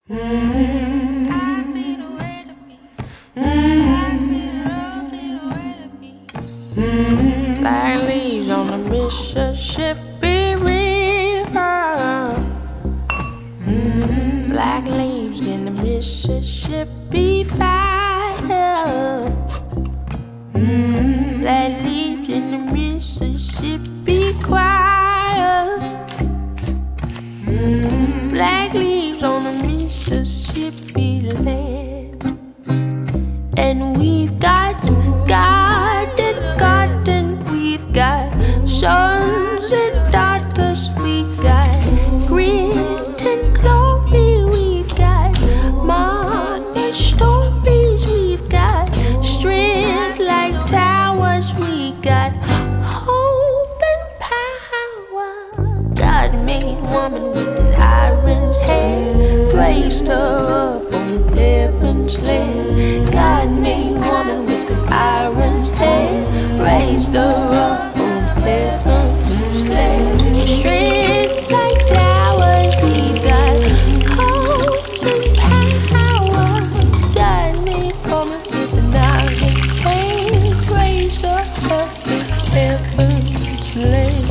Like leaves on the Mississippi River. Black leaves in the Mississippi fire. Black leaves in the Mississippi choir. Black leaves on the Mississippi land. And we've got garden, we've got sons and daughters, we got grit and glory, we've got modern stories, we've got strength like towers, we got hope and power. God made woman with an iron's hand, raised her up on heaven's land. God made woman with an iron's hand, raised her up on heaven's land. Strength like towers, we got hope and power. God made woman with an iron's hand, raised her up on heaven's land.